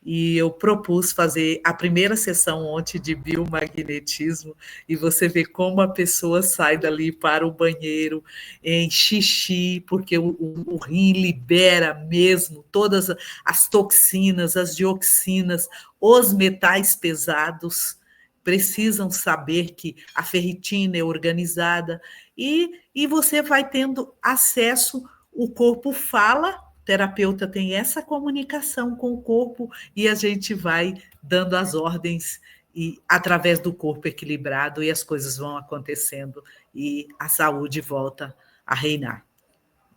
e eu propus fazer a primeira sessão ontem de biomagnetismo e você vê como a pessoa sai dali para o banheiro em xixi, porque o rim libera mesmo todas as toxinas, as dioxinas, os metais pesados, precisam saber que a ferritina é organizada e você vai tendo acesso, o corpo fala, o terapeuta tem essa comunicação com o corpo e a gente vai dando as ordens e através do corpo equilibrado e as coisas vão acontecendo e a saúde volta a reinar.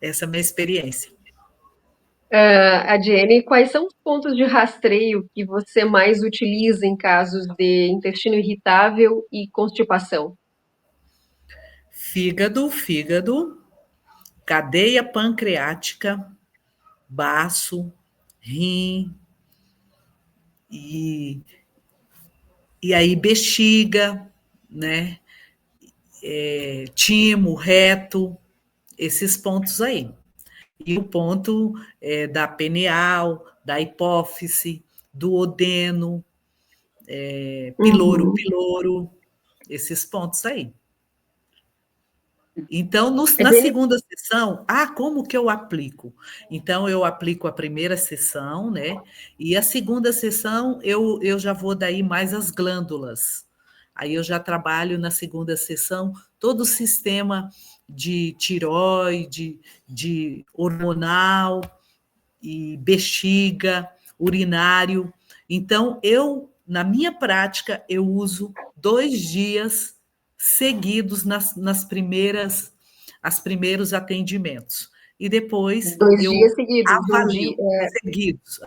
Essa é a minha experiência. Adiene, quais são os pontos de rastreio que você mais utiliza em casos de intestino irritável e constipação? Fígado, cadeia pancreática, baço, rim, e aí bexiga, né? Timo, reto, esses pontos aí. E o ponto da pineal, da hipófise, do odeno, piloro, esses pontos aí. Então, na segunda sessão, como que eu aplico? Então, eu aplico a primeira sessão, né? E a segunda sessão, eu já vou daí mais as glândulas. Aí eu já trabalho na segunda sessão todo o sistema de tireoide, de hormonal, e bexiga, urinário. Então, na minha prática, eu uso 2 dias seguidos nos primeiros atendimentos. E depois 2 dias seguidos. avalio, seguidos.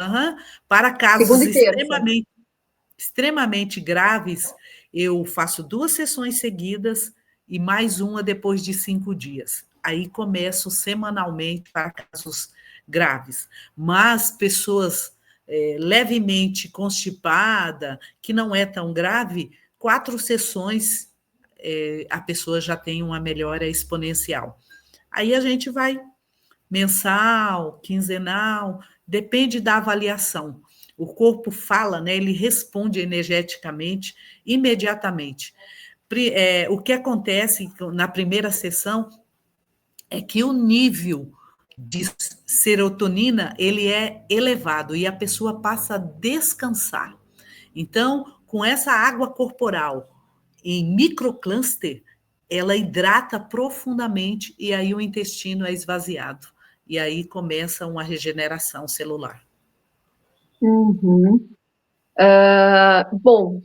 Para casos extremamente graves, eu faço 2 sessões seguidas e mais uma depois de 5 dias. Aí começo semanalmente para casos graves. Mas pessoas levemente constipada, que não é tão grave, 4 sessões a pessoa já tem uma melhora exponencial. Aí a gente vai mensal, quinzenal, depende da avaliação. O corpo fala, né? Ele responde energeticamente, imediatamente. O que acontece na primeira sessão é que o nível de serotonina ele é elevado e a pessoa passa a descansar. Então, com essa água corporal em microcluster, ela hidrata profundamente e aí o intestino é esvaziado. E aí começa uma regeneração celular. Bom,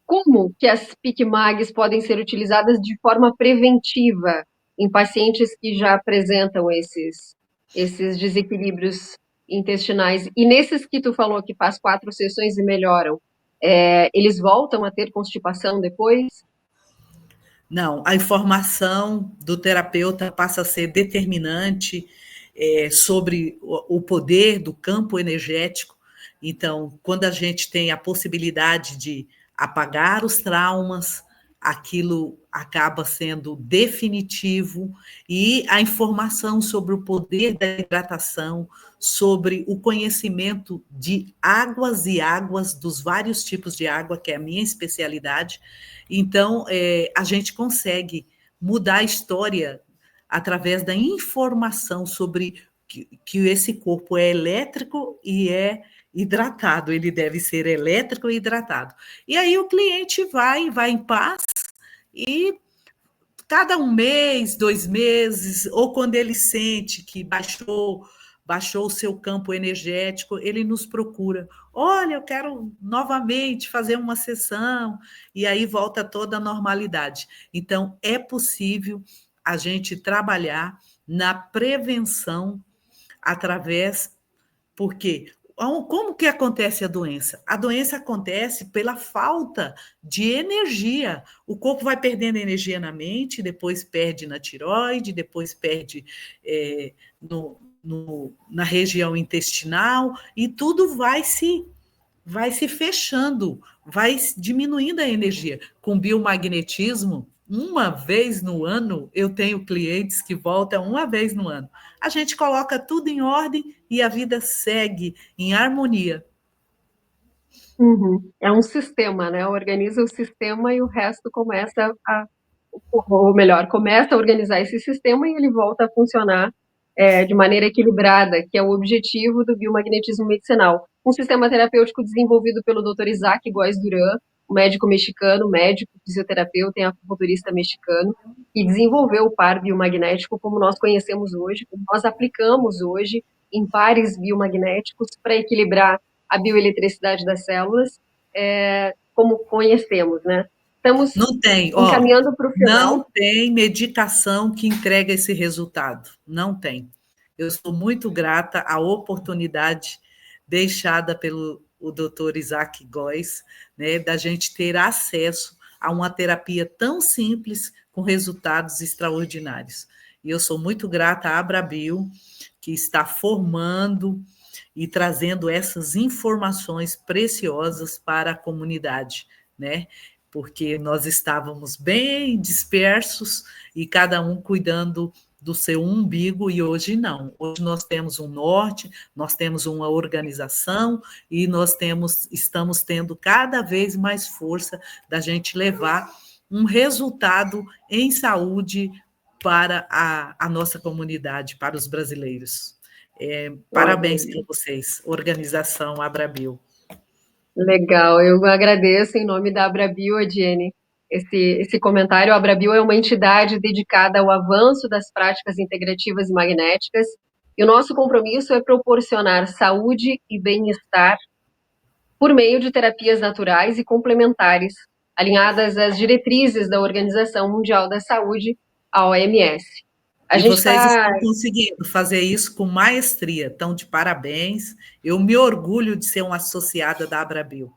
como que as PICMAGs podem ser utilizadas de forma preventiva em pacientes que já apresentam esses desequilíbrios intestinais? E nesses que tu falou que faz 4 sessões e melhoram, eles voltam a ter constipação depois? Não, a informação do terapeuta passa a ser determinante sobre o poder do campo energético. Então, quando a gente tem a possibilidade de apagar os traumas, aquilo acaba sendo definitivo, e a informação sobre o poder da hidratação, sobre o conhecimento de águas e águas, dos vários tipos de água, que é a minha especialidade. Então, a gente consegue mudar a história através da informação sobre que esse corpo é elétrico e é hidratado, ele deve ser elétrico e hidratado. E aí o cliente vai em paz e cada 1 mês, 2 meses, ou quando ele sente que baixou o seu campo energético, ele nos procura. Olha, eu quero novamente fazer uma sessão, e aí volta toda a normalidade. Então, é possível a gente trabalhar na prevenção porque como que acontece a doença? A doença acontece pela falta de energia. O corpo vai perdendo energia na mente, depois perde na tireoide, depois perde na região intestinal, e tudo vai se fechando, vai diminuindo a energia. Com biomagnetismo, uma vez no ano, eu tenho clientes que voltam uma vez no ano. A gente coloca tudo em ordem e a vida segue em harmonia. Uhum. É um sistema, né? Organiza o sistema e o resto começa ou melhor, começa a organizar esse sistema e ele volta a funcionar de maneira equilibrada, que é o objetivo do biomagnetismo medicinal. Um sistema terapêutico desenvolvido pelo Dr. Isaac Góes Duran, um médico mexicano, médico, fisioterapeuta e acupunturista mexicano, que desenvolveu o par biomagnético como nós conhecemos hoje, como nós aplicamos hoje em pares biomagnéticos para equilibrar a bioeletricidade das células, como conhecemos, né? Estamos Não tem, encaminhando para o final. não tem medicação que entrega esse resultado. Não tem. Eu sou muito grata à oportunidade deixada pelo o Dr. Isaac Góes, né, da gente ter acesso a uma terapia tão simples com resultados extraordinários. E eu sou muito grata à Abrabio, que está formando e trazendo essas informações preciosas para a comunidade, né? Porque nós estávamos bem dispersos e cada um cuidando do seu umbigo, e hoje não. Hoje nós temos um norte, nós temos uma organização e estamos tendo cada vez mais força da gente levar um resultado em saúde para a nossa comunidade, para os brasileiros. Parabéns para vocês, organização Abrabio. Legal, eu agradeço em nome da Abrabio, Adiene, esse comentário. A Abrabio é uma entidade dedicada ao avanço das práticas integrativas e magnéticas, e o nosso compromisso é proporcionar saúde e bem-estar por meio de terapias naturais e complementares, alinhadas às diretrizes da Organização Mundial da Saúde, a OMS. E vocês estão conseguindo fazer isso com maestria, então de parabéns. Eu me orgulho de ser uma associada da Abrabio.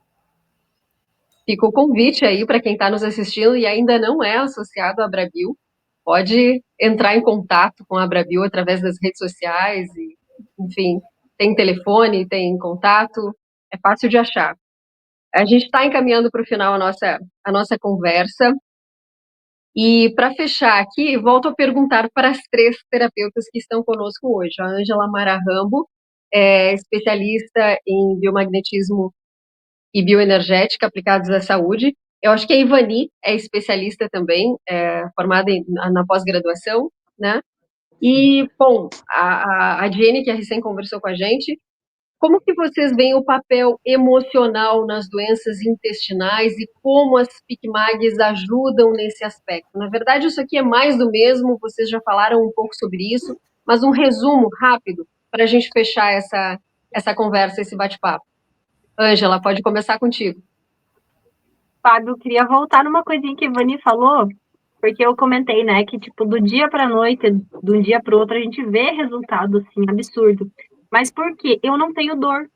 Fica o convite aí para quem está nos assistindo e ainda não é associado à Abrabio, pode entrar em contato com a Abrabio através das redes sociais, e, enfim, tem telefone, tem contato, é fácil de achar. A gente está encaminhando para o final a nossa conversa. E para fechar aqui, volto a perguntar para as três terapeutas que estão conosco hoje. A Ângela Mara Rambo é especialista em biomagnetismo e bioenergética aplicados à saúde. Eu acho que a Ivani é especialista também, formada na pós-graduação, né? E, bom, a Jenny, que recém conversou com a gente, como que vocês veem o papel emocional nas doenças intestinais e como as PICMAGs ajudam nesse aspecto? Na verdade, isso aqui é mais do mesmo, vocês já falaram um pouco sobre isso, mas um resumo rápido para a gente fechar essa conversa, esse bate-papo. Ângela, pode começar contigo. Fábio, eu queria voltar numa coisinha que a Ivani falou, porque eu comentei, né, que, tipo, do dia para a noite, de um dia para o outro, a gente vê resultado, assim, absurdo. Mas por quê? Eu não tenho dor.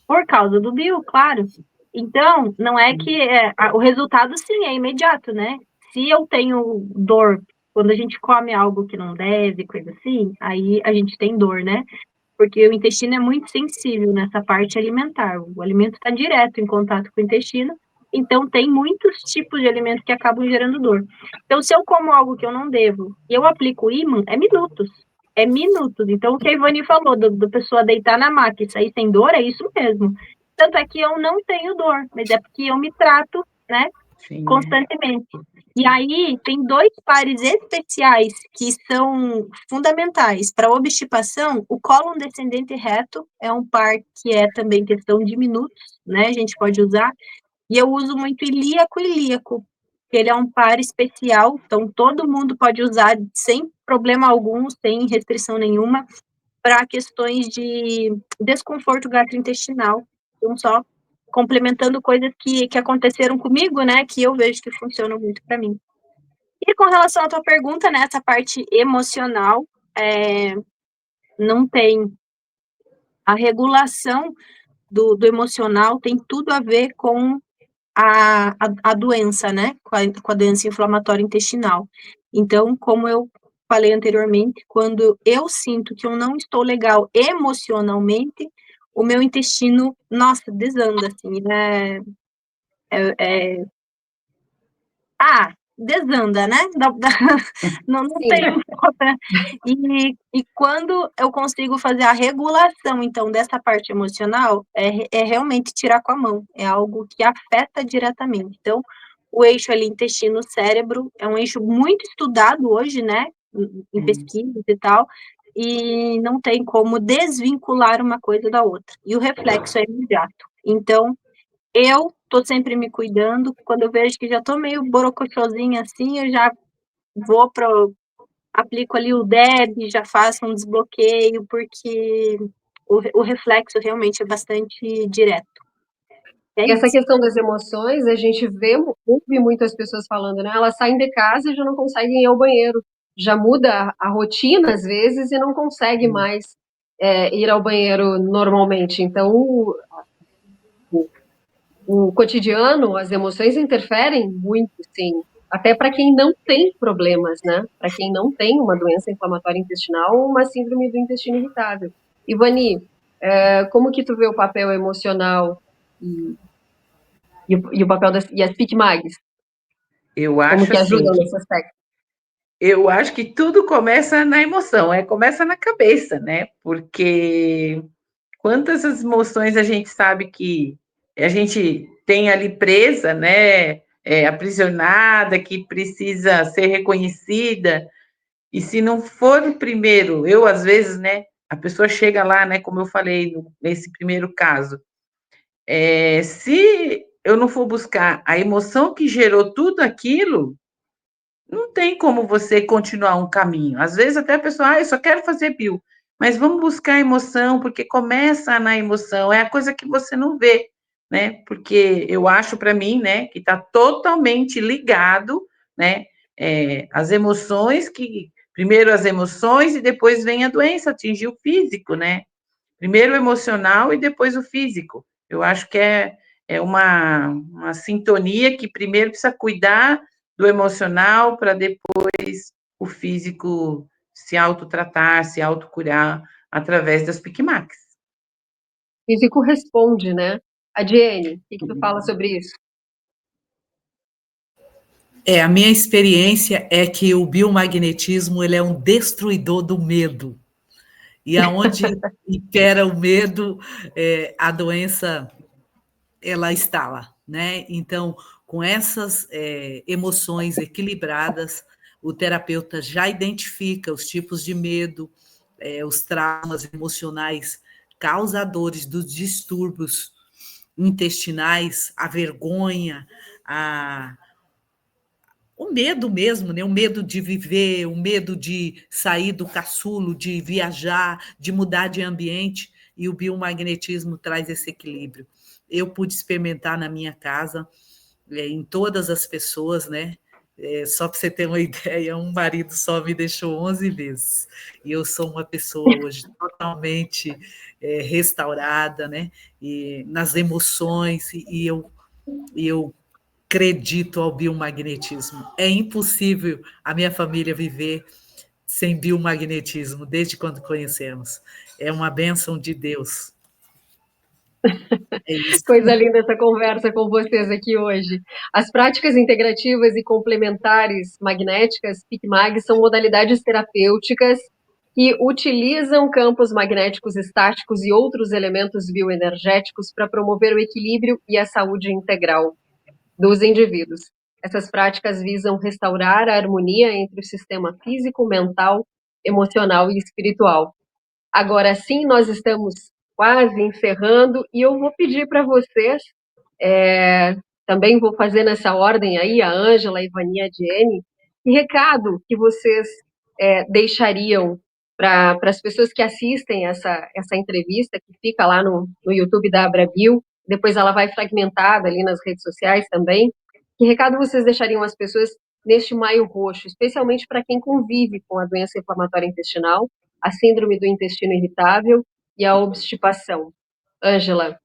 Por causa do bio, claro. Então, não é que o resultado, sim, é imediato, né? Se eu tenho dor quando a gente come algo que não deve, coisa assim, aí a gente tem dor, né? Porque o intestino é muito sensível nessa parte alimentar. O alimento está direto em contato com o intestino, então tem muitos tipos de alimentos que acabam gerando dor. Então, se eu como algo que eu não devo e eu aplico o ímã, é minutos. É minutos. Então, o que a Ivani falou, do pessoa deitar na maca e sair sem dor, é isso mesmo. Tanto é que eu não tenho dor, mas é porque eu me trato, né, Sim. constantemente. E aí, tem dois pares especiais que são fundamentais para obstipação. O cólon descendente reto é um par que é também questão de minutos, né, a gente pode usar. E eu uso muito ilíaco e ilíaco, que ele é um par especial, então todo mundo pode usar sem problema algum, sem restrição nenhuma, para questões de desconforto gastrointestinal. Então, só complementando coisas que aconteceram comigo, né, que eu vejo que funcionam muito para mim. E com relação à tua pergunta, né, essa parte emocional, não tem a regulação do emocional, tem tudo a ver com a doença, né, com a doença inflamatória intestinal. Então, como eu falei anteriormente, quando eu sinto que eu não estou legal emocionalmente, o meu intestino, nossa, desanda, assim, desanda, né? Não tem outra. E quando eu consigo fazer a regulação, então, dessa parte emocional, é realmente tirar com a mão, é algo que afeta diretamente. Então, o eixo ali intestino-cérebro é um eixo muito estudado hoje, né, em pesquisas e tal, e não tem como desvincular uma coisa da outra. E o reflexo é imediato. Então, eu tô sempre me cuidando, quando eu vejo que já tô meio borocochosinha assim, eu já vou aplico ali o DEB, já faço um desbloqueio, porque o reflexo realmente é bastante direto. É E essa isso. questão das emoções, a gente ouve muitas pessoas falando, né? Elas saem de casa e já não conseguem ir ao banheiro. Já muda a rotina, às vezes, e não consegue mais ir ao banheiro normalmente. Então, o cotidiano, as emoções interferem muito, sim. Até para quem não tem problemas, né? Para quem não tem uma doença inflamatória intestinal ou uma síndrome do intestino irritável. Ivani, como que tu vê o papel emocional e o papel e as PICMAGs? Eu Como acho que assim ajudam que nesse aspecto? eu acho que tudo começa na emoção, começa na cabeça, né? Porque quantas emoções a gente sabe que a gente tem ali presa, né? Aprisionada, que precisa ser reconhecida. E se não for o primeiro, eu às vezes, né? A pessoa chega lá, né? Como eu falei nesse primeiro caso, se eu não for buscar a emoção que gerou tudo aquilo, não tem como você continuar um caminho. Às vezes até a pessoa, eu só quero fazer bio, mas vamos buscar a emoção, porque começa na emoção, é a coisa que você não vê, né? Porque eu acho para mim, né, que está totalmente ligado, né, as emoções primeiro as emoções e depois vem a doença atingir o físico, né? Primeiro o emocional e depois o físico. Eu acho que é uma sintonia que primeiro precisa cuidar do emocional para depois o físico se autotratar, se autocurar através das PICMAX. O físico responde, né? Adiene, o que tu fala sobre isso? A minha experiência é que o biomagnetismo ele é um destruidor do medo. E aonde impera o medo, a doença ela está lá, né? Então, com essas emoções equilibradas, o terapeuta já identifica os tipos de medo, os traumas emocionais causadores dos distúrbios intestinais, a vergonha, o medo mesmo, né? O medo de viver, o medo de sair do caçulo, de viajar, de mudar de ambiente, e o biomagnetismo traz esse equilíbrio. Eu pude experimentar na minha casa, em todas as pessoas, né? Só para você ter uma ideia, um marido só me deixou 11 vezes. E eu sou uma pessoa hoje totalmente restaurada, né? E nas emoções, e eu acredito ao biomagnetismo. É impossível a minha família viver sem biomagnetismo, desde quando conhecemos. É uma bênção de Deus. É isso. Coisa linda essa conversa com vocês aqui hoje. As práticas integrativas e complementares magnéticas, PICMAG, são modalidades terapêuticas que utilizam campos magnéticos estáticos e outros elementos bioenergéticos para promover o equilíbrio e a saúde integral dos indivíduos. Essas práticas visam restaurar a harmonia entre o sistema físico, mental, emocional e espiritual. Agora sim, nós estamos quase encerrando e eu vou pedir para vocês, também vou fazer nessa ordem aí, a Ângela, a Ivani e a Diene, que recado que vocês deixariam para as pessoas que assistem essa entrevista, que fica lá no YouTube da Abrabio, depois ela vai fragmentada ali nas redes sociais também. Que recado vocês deixariam às pessoas neste maio roxo, especialmente para quem convive com a doença inflamatória intestinal, a síndrome do intestino irritável e a obstipação? Ângela.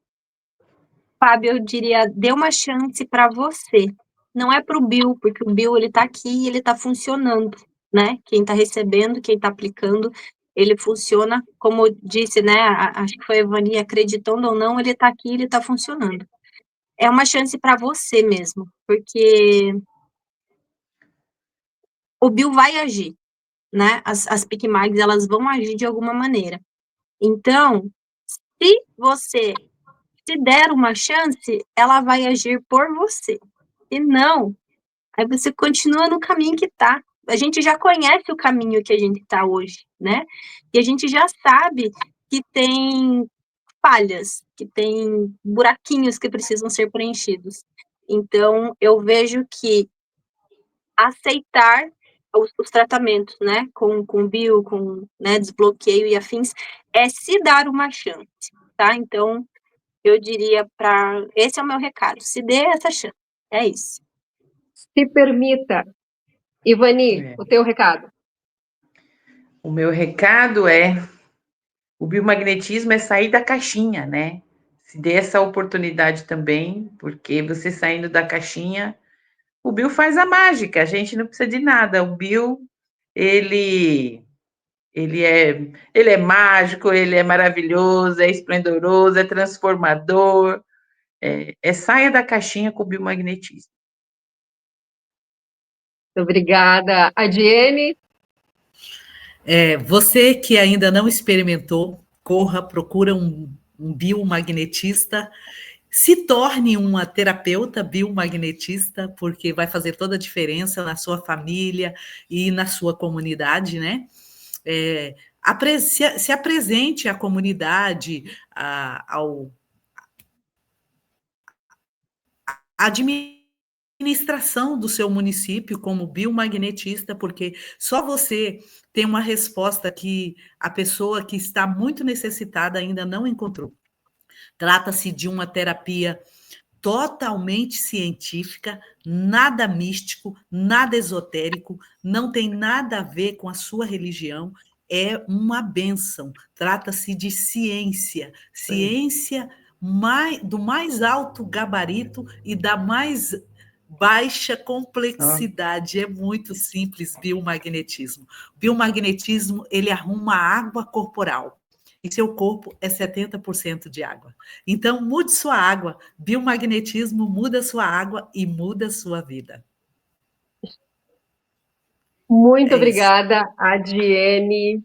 Fábio, eu diria, dê uma chance para você. Não é para o Bill, porque o Bill ele está aqui e ele está funcionando, né? Quem está recebendo, quem está aplicando, ele funciona, como eu disse, né? Acho que foi a Ivani, acreditando ou não, ele está aqui, ele está funcionando. É uma chance para você mesmo, porque o Bill vai agir, né? As PicMags, elas vão agir de alguma maneira. Então, se você se der uma chance, ela vai agir por você. Se não, aí você continua no caminho que tá. A gente já conhece o caminho que a gente tá hoje, né? E a gente já sabe que tem falhas, que tem buraquinhos que precisam ser preenchidos. Então, eu vejo que aceitar os tratamentos, né, com bio, com, né, desbloqueio e afins, é se dar uma chance, tá? Então, eu diria para... Esse é o meu recado, se dê essa chance, é isso. Se permita. Ivani, É. o teu recado. O meu recado é: o biomagnetismo é sair da caixinha, né? Se dê essa oportunidade também, porque você saindo da caixinha, o bio faz a mágica, a gente não precisa de nada. O bio, ele ele é mágico, ele é maravilhoso, é esplendoroso, é transformador. Saia da caixinha com o biomagnetismo. Muito obrigada. Adiene? Você que ainda não experimentou, corra, procura um biomagnetista, se torne uma terapeuta biomagnetista, porque vai fazer toda a diferença na sua família e na sua comunidade, né? Se apresente à comunidade, ao administração do seu município como biomagnetista, porque só você tem uma resposta que a pessoa que está muito necessitada ainda não encontrou. Trata-se de uma terapia totalmente científica, nada místico, nada esotérico, não tem nada a ver com a sua religião, é uma bênção. Trata-se de ciência, ciência do mais alto gabarito e da mais baixa complexidade. É muito simples biomagnetismo. Biomagnetismo, ele arruma a água corporal. E seu corpo é 70% de água. Então, mude sua água. Biomagnetismo muda sua água e muda sua vida. Muito É isso. obrigada, Adiene.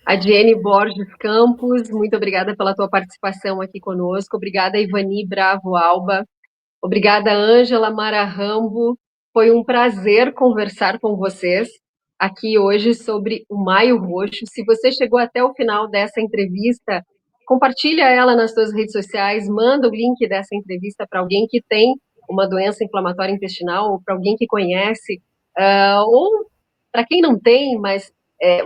Adiene Borges Campos, muito obrigada pela tua participação aqui conosco. Obrigada, Ivani Bravo Alba. Obrigada, Ângela Mara Rambo. Foi um prazer conversar com vocês aqui hoje sobre o Maio Roxo. Se você chegou até o final dessa entrevista, compartilha ela nas suas redes sociais, manda o link dessa entrevista para alguém que tem uma doença inflamatória intestinal ou para alguém que conhece, ou para quem não tem, mas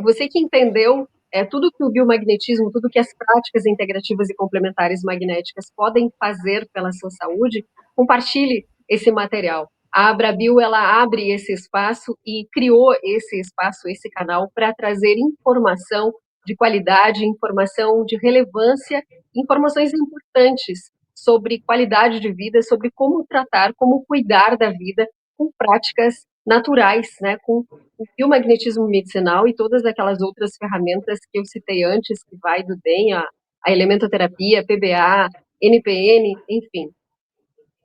você que entendeu tudo que o biomagnetismo, tudo que as práticas integrativas e complementares magnéticas podem fazer pela sua saúde, compartilhe esse material. A Abrabio, ela abre esse espaço e criou esse espaço, esse canal, para trazer informação de qualidade, informação de relevância, informações importantes sobre qualidade de vida, sobre como tratar, como cuidar da vida com práticas naturais, né, com o biomagnetismo medicinal e todas aquelas outras ferramentas que eu citei antes, que vai do DEM, a elementoterapia, PBA, NPN, enfim.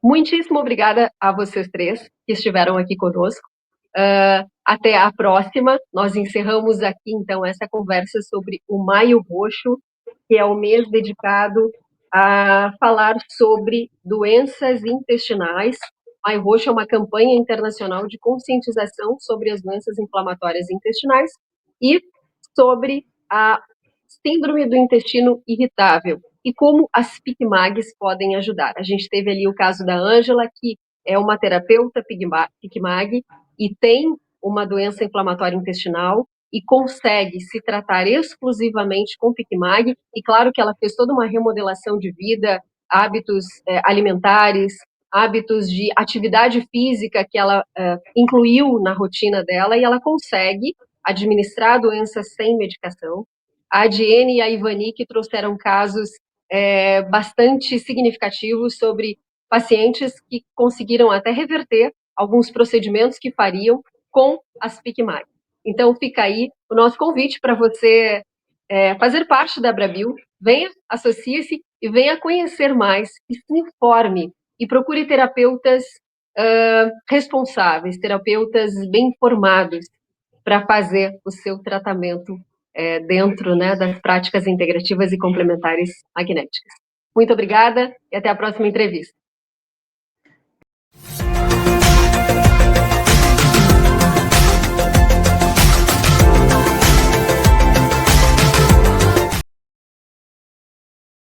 Muitíssimo obrigada a vocês três que estiveram aqui conosco. Até a próxima. Nós encerramos aqui, então, essa conversa sobre o Maio Roxo, que é o mês dedicado a falar sobre doenças intestinais. Maio Roxo é uma campanha internacional de conscientização sobre as doenças inflamatórias intestinais e sobre a síndrome do intestino irritável e como as PicMags podem ajudar. A gente teve ali o caso da Ângela, que é uma terapeuta PicMag e tem uma doença inflamatória intestinal e consegue se tratar exclusivamente com PicMag, e claro que ela fez toda uma remodelação de vida, hábitos alimentares, hábitos de atividade física que ela incluiu na rotina dela, e ela consegue administrar a doença sem medicação. A Adiene e a Ivani, que trouxeram casos bastante significativos sobre pacientes que conseguiram até reverter alguns procedimentos que fariam com as PicMag. Então, fica aí o nosso convite para você fazer parte da Abrabio. Venha, associe-se e venha conhecer mais, e se informe e procure terapeutas responsáveis, terapeutas bem informados para fazer o seu tratamento dentro, né, das práticas integrativas e complementares magnéticas. Muito obrigada e até a próxima entrevista.